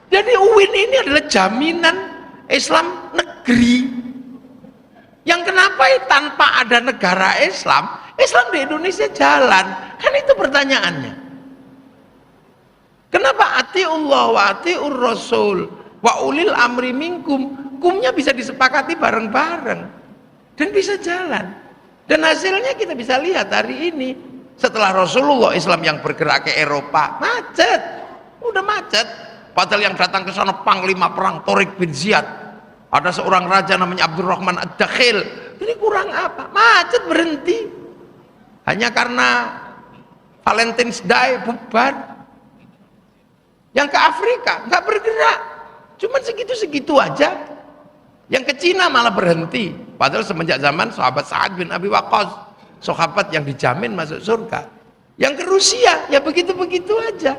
Jadi UIN ini adalah jaminan Islam negeri. Yang kenapa tanpa ada negara Islam di Indonesia jalan? Kan itu pertanyaannya. Kenapa atiullah wa atiur rasul wa ulil amri minkum? Hukumnya bisa disepakati bareng-bareng dan bisa jalan. Dan hasilnya kita bisa lihat hari ini. Setelah Rasulullah, Islam yang bergerak ke Eropa macet, udah macet. Padahal yang datang ke sana panglima perang Tariq bin Ziyad, ada seorang raja namanya Abdurrahman Ad-Dakhil. Ini kurang apa? Macet berhenti. Hanya karena Valentine's Day bubar. Yang ke Afrika nggak bergerak, cuman segitu-segitu aja. Yang ke Cina malah berhenti. Padahal semenjak zaman sahabat Sa'ad bin Abi Waqqas, sahabat yang dijamin masuk surga. Yang ke Rusia ya begitu-begitu aja.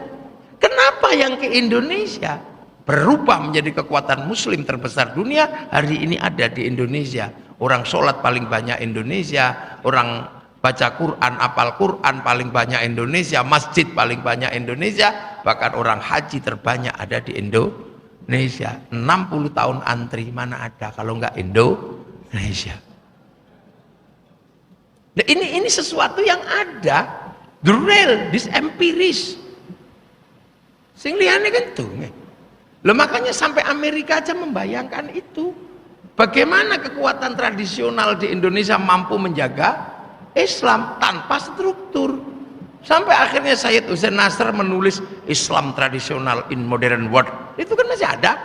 Kenapa yang ke Indonesia berubah menjadi kekuatan muslim terbesar dunia? Hari ini ada di Indonesia. Orang sholat paling banyak Indonesia, orang baca Quran, apal Quran paling banyak Indonesia, masjid paling banyak Indonesia, bahkan orang haji terbanyak ada di Indonesia. 60 tahun antri, mana ada kalau nggak Indonesia. Nah, ini sesuatu yang ada, the real, this empiris. Sing liyane kan tuh. Loh, makanya sampai Amerika aja membayangkan itu. Bagaimana kekuatan tradisional di Indonesia mampu menjaga Islam tanpa struktur. Sampai akhirnya Sayyid Hussein Nasr menulis Islam tradisional in modern world. Itu kan masih ada.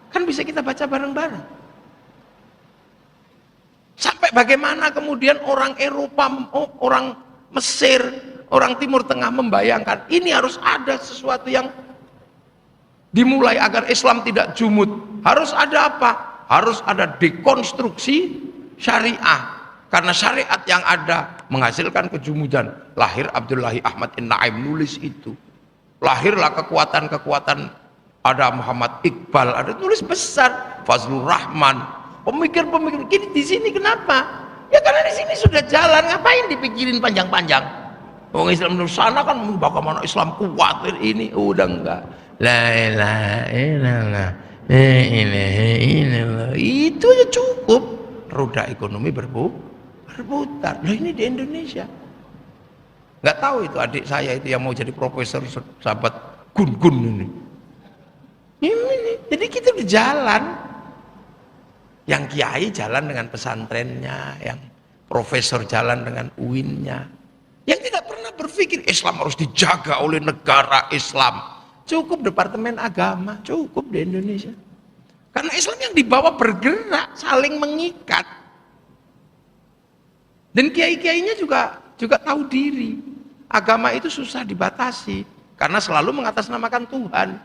Kan bisa kita baca bareng-bareng. Sampai bagaimana kemudian orang Eropa, orang Mesir, orang Timur Tengah membayangkan ini harus ada sesuatu yang dimulai agar Islam tidak jumud. Harus ada apa? Harus ada dekonstruksi syariah. Karena syariat yang ada menghasilkan kejumudan. Lahir Abdullahi Ahmad An-Naim nulis itu. Lahirlah kekuatan-kekuatan, ada Muhammad Iqbal, ada tulis besar, Fazlur Rahman, pemikir-pemikir. Gini di sini kenapa? Ya karena di sini sudah jalan, ngapain dipikirin panjang-panjang? Orang Islam Nusana kan bagaimana Islam kuat ini, udah enggak. La ilaha illallah, la ilaha illallah. Itu aja cukup. Roda ekonomi berputar. Loh, ini di Indonesia. Nggak tahu itu adik saya itu yang mau jadi profesor, sahabat Gun-Gun ini. Ini. Jadi kita di jalan. Yang kiai jalan dengan pesantrennya, yang profesor jalan dengan UIN-nya. Yang tidak pernah berpikir Islam harus dijaga oleh negara Islam. Cukup Departemen Agama, cukup di Indonesia. Karena Islam yang dibawa bergerak, saling mengikat. Dan kiai-kiainya juga tahu diri. Agama itu susah dibatasi karena selalu mengatasnamakan Tuhan.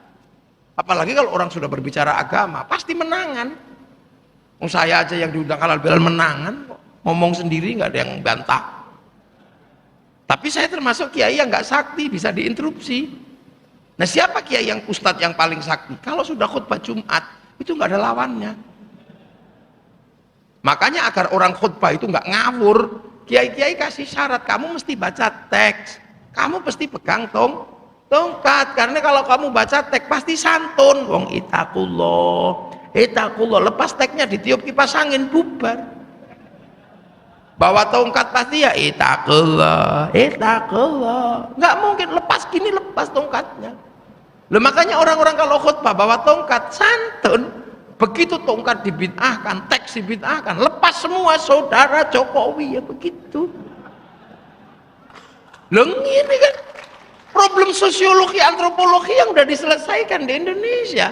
Apalagi kalau orang sudah berbicara agama, pasti menangan. Saya aja yang diundang halal bihalal menangan, ngomong sendiri nggak ada yang bantah. Tapi saya termasuk kiai yang nggak sakti, bisa diinterupsi. Nah, siapa kiai yang ustadz yang paling sakti? Kalau sudah khutbah Jumat, itu nggak ada lawannya. Makanya agar orang khutbah itu nggak ngawur, kiai-kiai kasih syarat, kamu mesti baca teks, kamu mesti pegang tongkat, karena kalau kamu baca teks pasti santun. Wong itakullah, lepas teksnya ditiup kipas angin bubar. Bawa tongkat pasti ya itakullah, nggak mungkin lepas gini, lepas tongkatnya. Loh, makanya orang-orang kalau khutbah bawa tongkat santun. Begitu tongkat dibid'ahkan, teks dibid'ahkan, lepas semua saudara Jokowi, ya begitu. Loh, ini kan problem sosiologi, antropologi yang udah diselesaikan di Indonesia.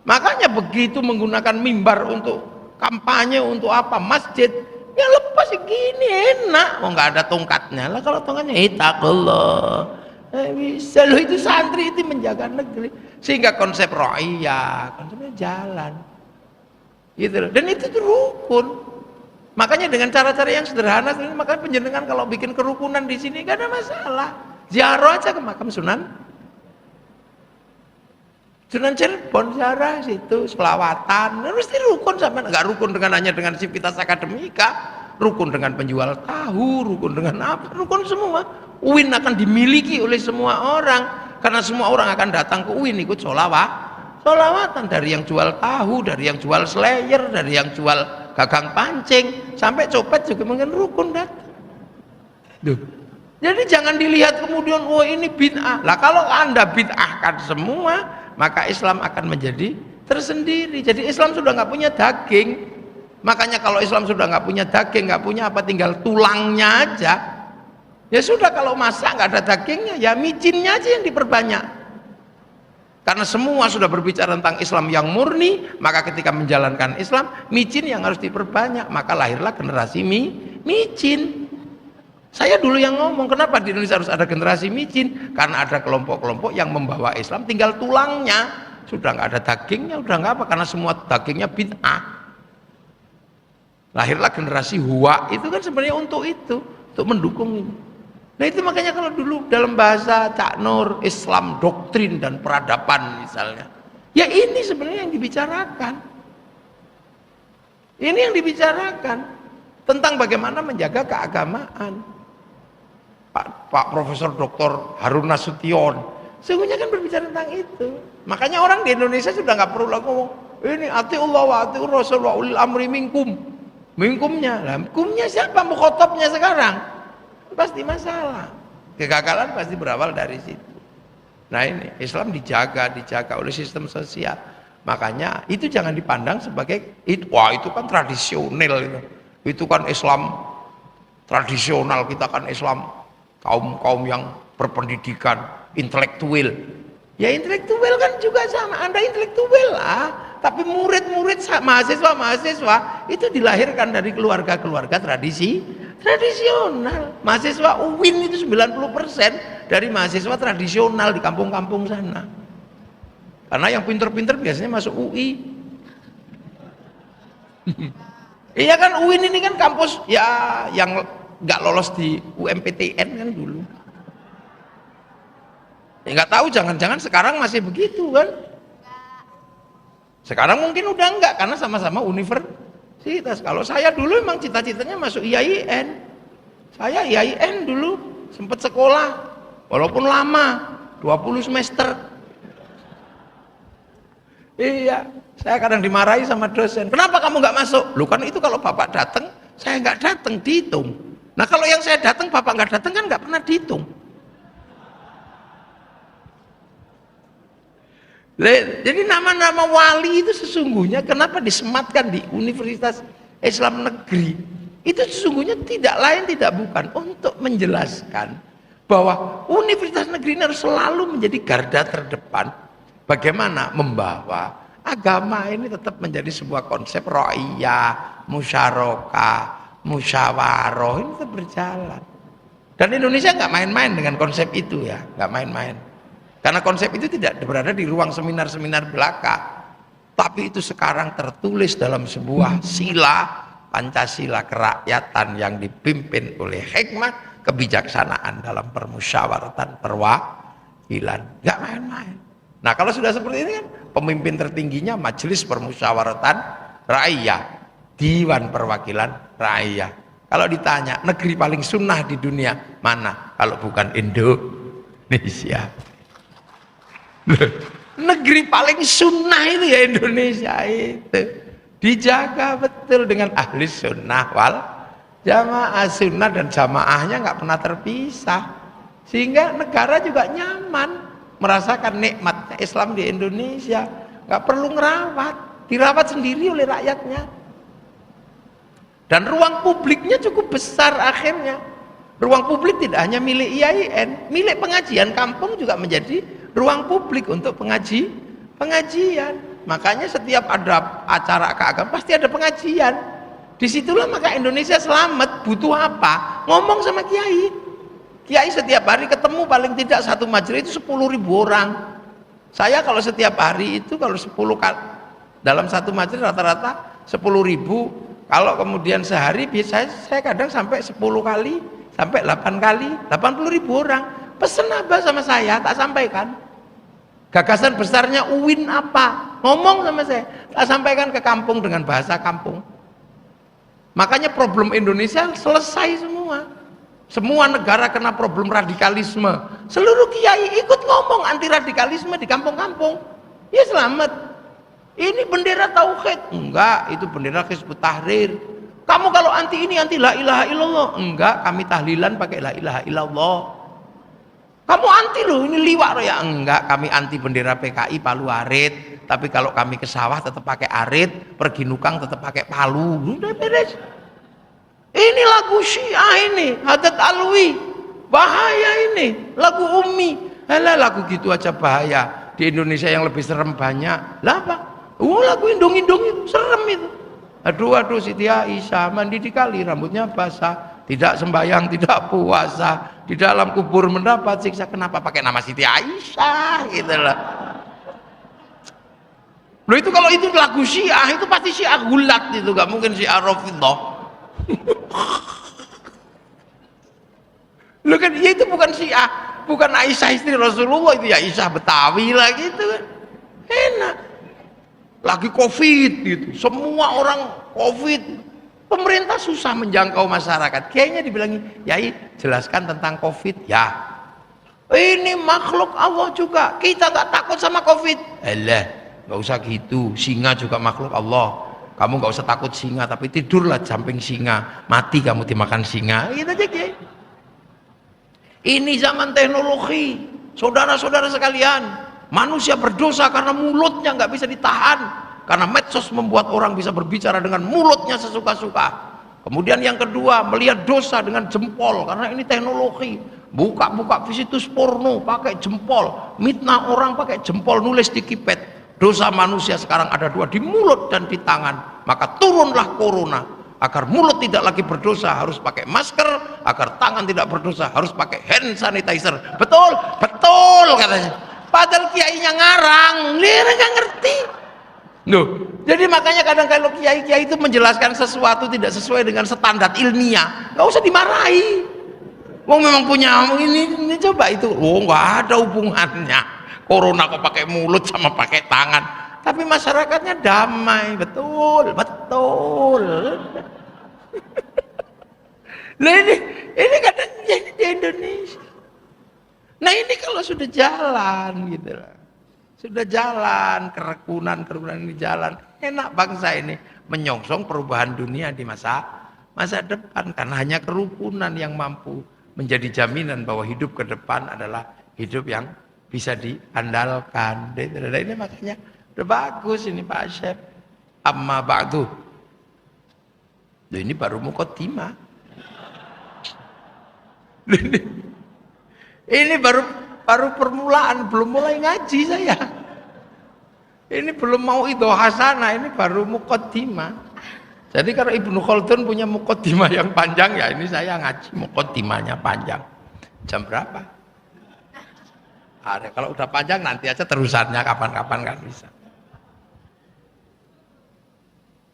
Makanya begitu menggunakan mimbar untuk kampanye, untuk apa, masjid, ya lepas gini enak. Oh, nggak ada tongkatnya lah. Kalau tongkatnya itakullah, bisa loh, itu santri itu menjaga negeri. Sehingga konsep ro'iyah, konsepnya jalan. Gitu loh. Dan itu tuh rukun. Makanya dengan cara-cara yang sederhana, makanya penjenengan kalau bikin kerukunan di sini gak ada masalah. Ziarah aja ke makam Sunan Cirebon, ziarah situ, selawatan, mesti rukun sama, nggak rukun dengan hanya dengan Civitas Akademika, rukun dengan penjual tahu, rukun dengan apa, rukun semua. UIN akan dimiliki oleh semua orang, karena semua orang akan datang ke UIN ikut sholawatan, dari yang jual tahu, dari yang jual slayer, dari yang jual gagang pancing, sampai copet juga mungkin rukun datang. Duh. Jadi jangan dilihat kemudian, oh ini bid'ah. Lah kalau Anda bid'ahkan semua, maka Islam akan menjadi tersendiri. Jadi Islam sudah nggak punya daging. Makanya kalau Islam sudah nggak punya daging, nggak punya apa, tinggal tulangnya aja. Ya sudah, kalau masak nggak ada dagingnya, ya micinnya aja yang diperbanyak. Karena semua sudah berbicara tentang Islam yang murni, maka ketika menjalankan Islam, micin yang harus diperbanyak. Maka lahirlah generasi micin. Saya dulu yang ngomong, kenapa di Indonesia harus ada generasi micin? Karena ada kelompok-kelompok yang membawa Islam tinggal tulangnya, sudah nggak ada dagingnya, udah nggak apa, karena semua dagingnya bid'ah. Lahirlah generasi huwa, itu kan sebenarnya untuk itu, untuk mendukung ini. Nah itu makanya kalau dulu dalam bahasa Cak Nur, Islam doktrin dan peradaban misalnya, ya ini sebenarnya yang dibicarakan. Ini yang dibicarakan tentang bagaimana menjaga keagamaan. Pak Profesor Dr. Harun Nasution sesungguhnya kan berbicara tentang itu. Makanya orang di Indonesia sudah nggak perlu lagi ngomong ini atiullah wa atiur rasul wa ulil amri minkum. Minkumnya lah, minkumnya siapa? Mukhotobnya sekarang pasti masalah. Kegagalan pasti berawal dari situ. Nah ini Islam dijaga oleh sistem sosial. Makanya itu jangan dipandang sebagai wah itu kan tradisional itu kan Islam tradisional, kita kan Islam kaum yang berpendidikan, intelektual. Ya intelektual kan juga sama, Anda intelektual lah, tapi murid-murid mahasiswa itu dilahirkan dari keluarga-keluarga tradisional. Mahasiswa UIN itu 90% dari mahasiswa tradisional di kampung-kampung sana. Karena yang pinter-pinter biasanya masuk UI. Iya kan, UIN ini kan kampus ya yang nggak lolos di UMPTN kan dulu. Ya nggak tahu, jangan-jangan sekarang masih begitu kan? Sekarang mungkin udah enggak karena sama-sama universitas. Kalau saya dulu emang cita-citanya masuk IAIN. Saya IAIN dulu sempat sekolah walaupun lama 20 semester. Iya, saya kadang dimarahi sama dosen. Kenapa kamu nggak masuk? Loh kan itu kalau bapak datang, saya nggak datang dihitung. Nah kalau yang saya datang, bapak nggak datang kan nggak pernah dihitung. Jadi nama-nama wali itu sesungguhnya kenapa disematkan di Universitas Islam Negeri? Itu sesungguhnya tidak lain tidak bukan untuk menjelaskan bahwa Universitas Negeri ini harus selalu menjadi garda terdepan. Bagaimana membawa agama ini tetap menjadi sebuah konsep ra'iyah, musyarakah, musyawarah, ini tetap berjalan. Dan Indonesia nggak main-main dengan konsep itu ya, nggak main-main. Karena konsep itu tidak berada di ruang seminar-seminar belaka, tapi itu sekarang tertulis dalam sebuah sila Pancasila kerakyatan yang dipimpin oleh hikmah kebijaksanaan dalam permusyawaratan perwakilan, nggak main-main. Nah kalau sudah seperti ini kan pemimpin tertingginya Majelis Permusyawaratan Rakyat, Dewan Perwakilan Rakyat. Kalau ditanya negeri paling sunnah di dunia mana? Kalau bukan Indonesia. Negeri paling sunnah itu ya Indonesia itu. Dijaga betul dengan ahli sunnah wal jamaah. Sunnah dan jamaahnya nggak pernah terpisah. Sehingga negara juga nyaman merasakan nikmatnya Islam di Indonesia, nggak perlu ngerawat, dirawat sendiri oleh rakyatnya. Dan ruang publiknya cukup besar akhirnya. Ruang publik tidak hanya milik IAIN, milik pengajian kampung juga menjadi ruang publik untuk pengajian. Makanya setiap ada acara keagamaan pasti ada pengajian. Disitulah maka Indonesia selamat. Butuh apa? Ngomong sama kiai. Kiai setiap hari ketemu paling tidak satu majelis itu 10.000 orang. Saya kalau setiap hari itu kalau 10 kali dalam satu majelis rata-rata 10.000, kalau kemudian sehari saya kadang sampai 10 kali, sampai 8 kali, 80.000 orang pesen apa sama saya, tak sampaikan. Gagasan besarnya UIN apa? Ngomong sama saya, tak sampaikan ke kampung dengan bahasa kampung. Makanya problem Indonesia selesai semua. Semua negara kena problem radikalisme. Seluruh kiai ikut ngomong anti radikalisme di kampung-kampung. Ya selamat. Ini bendera tauhid. Enggak, itu bendera Hizbut Tahrir. Kamu kalau anti ini anti la ilaha illallah. Enggak, kami tahlilan pakai la ilaha illallah. Kamu anti loh, ini liwak loh ya. Enggak, kami anti bendera PKI palu arit. Tapi kalau kami ke sawah tetap pakai arit, pergi nukang tetap pakai palu. Udah beres. Ini lagu Syiah ini, Haddad Alwi. Bahaya ini, lagu Umi. Alah, lagu gitu aja bahaya. Di Indonesia yang lebih serem banyak. Lah apa? Lagu indung-indung itu serem itu. Aduh Siti Aisyah mandi di kali, rambutnya basah, tidak sembahyang, tidak puasa, di dalam kubur mendapat siksa. Kenapa pakai nama Siti Aisyah gitu loh. Loh itu kalau itu lagu Syiah itu pasti Syiah gulat itu, gak mungkin Syiah Rafidhah. Loh kan ya itu bukan Syiah, bukan Aisyah istri Rasulullah, itu ya Aisyah Betawi lah gitu kan. Enak. Lagi Covid gitu, semua orang Covid, pemerintah susah menjangkau masyarakat. Kayaknya dibilangi, Yai jelaskan tentang Covid. Ya, ini makhluk Allah juga, kita nggak takut sama Covid. Alah, nggak usah gitu, singa juga makhluk Allah. Kamu nggak usah takut singa, tapi tidurlah samping singa, mati kamu dimakan singa. Gitu aja Kiai. Ini zaman teknologi, saudara-saudara sekalian. Manusia berdosa karena mulutnya nggak bisa ditahan, karena medsos membuat orang bisa berbicara dengan mulutnya sesuka-suka. Kemudian yang kedua, melihat dosa dengan jempol, karena ini teknologi. Buka-buka situs porno pakai jempol, mitnah orang pakai jempol, nulis di kipet. Dosa manusia sekarang ada dua, di mulut dan di tangan. Maka turunlah corona, agar mulut tidak lagi berdosa harus pakai masker, agar tangan tidak berdosa harus pakai hand sanitizer. Betul, betul katanya. Padahal kiainya ngarang, dia nggak ngerti. Loh, jadi makanya kadang kalau kiai-kiai itu menjelaskan sesuatu tidak sesuai dengan standar ilmiah, nggak usah dimarahi. Wong memang punya ini coba itu, nggak ada hubungannya. Corona kok pakai mulut sama pakai tangan, tapi masyarakatnya damai, betul, betul. Nah ini kadang jadi di Indonesia. Nah ini kalau sudah jalan gitu lah, sudah jalan kerukunan ini jalan, enak bangsa ini menyongsong perubahan dunia di masa depan, karena hanya kerukunan yang mampu menjadi jaminan bahwa hidup ke depan adalah hidup yang bisa diandalkan. Ini makanya udah bagus ini Pak Syekh. Amma ba'du. Ini baru muqaddimah. Ini baru permulaan, belum mulai ngaji saya. Ini belum mau itu hasanah, ini baru muqaddimah. Jadi kalau Ibnu Khaldun punya muqaddimah yang panjang, ya ini saya ngaji muqaddimahnya panjang. Jam berapa? Ada, kalau udah panjang nanti aja terusannya kapan-kapan kan bisa.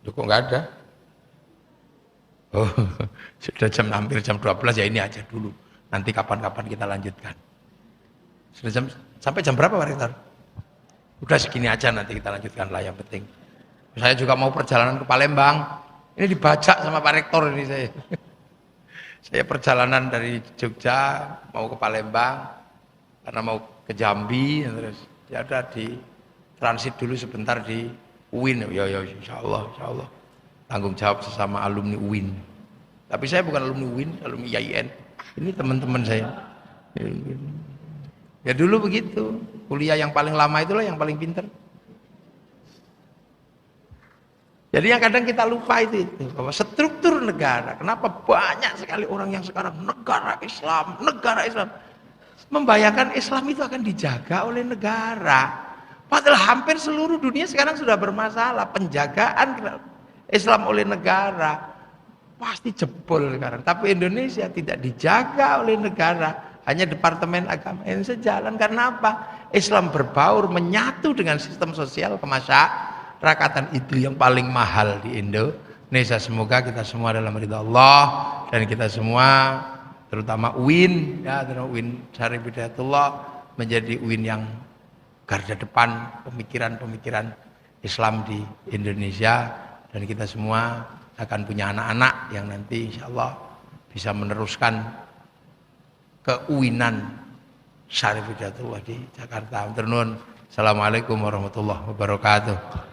Loh, kok nggak ada? Oh, sudah hampir jam 12 ya, ini aja dulu. Nanti kapan-kapan kita lanjutkan. Sudah sampai jam berapa Pak Rektor? Udah segini aja, nanti kita lanjutkan lah yang penting. Saya juga mau perjalanan ke Palembang. Ini dibajak sama Pak Rektor ini saya. Saya perjalanan dari Jogja mau ke Palembang karena mau ke Jambi, terus ya ada di transit dulu sebentar di UIN. Ya insya Allah. Tanggung jawab sesama alumni UIN. Tapi saya bukan alumni UIN, alumni IAIN. Ini teman-teman saya. Ya dulu begitu. Kuliah yang paling lama itulah yang paling pinter. Jadi yang kadang kita lupa itu bahwa struktur negara. Kenapa banyak sekali orang yang sekarang negara Islam. Membayangkan Islam itu akan dijaga oleh negara. Padahal hampir seluruh dunia sekarang sudah bermasalah. Penjagaan Islam oleh negara. Pasti jebol sekarang. Tapi Indonesia tidak dijaga oleh negara, hanya Departemen Agama yang sejalan. Karena apa? Islam berbaur, menyatu dengan sistem sosial rakatan itu yang paling mahal di Indonesia. Semoga kita semua dalam ridha Allah dan kita semua terutama UIN ya, terutama UIN Syarif Hidayatullah menjadi UIN yang garda depan pemikiran-pemikiran Islam di Indonesia, dan kita semua akan punya anak-anak yang nanti insya Allah bisa meneruskan keuinan Syarif Hidayatullah di Jakarta. Assalamualaikum warahmatullahi wabarakatuh.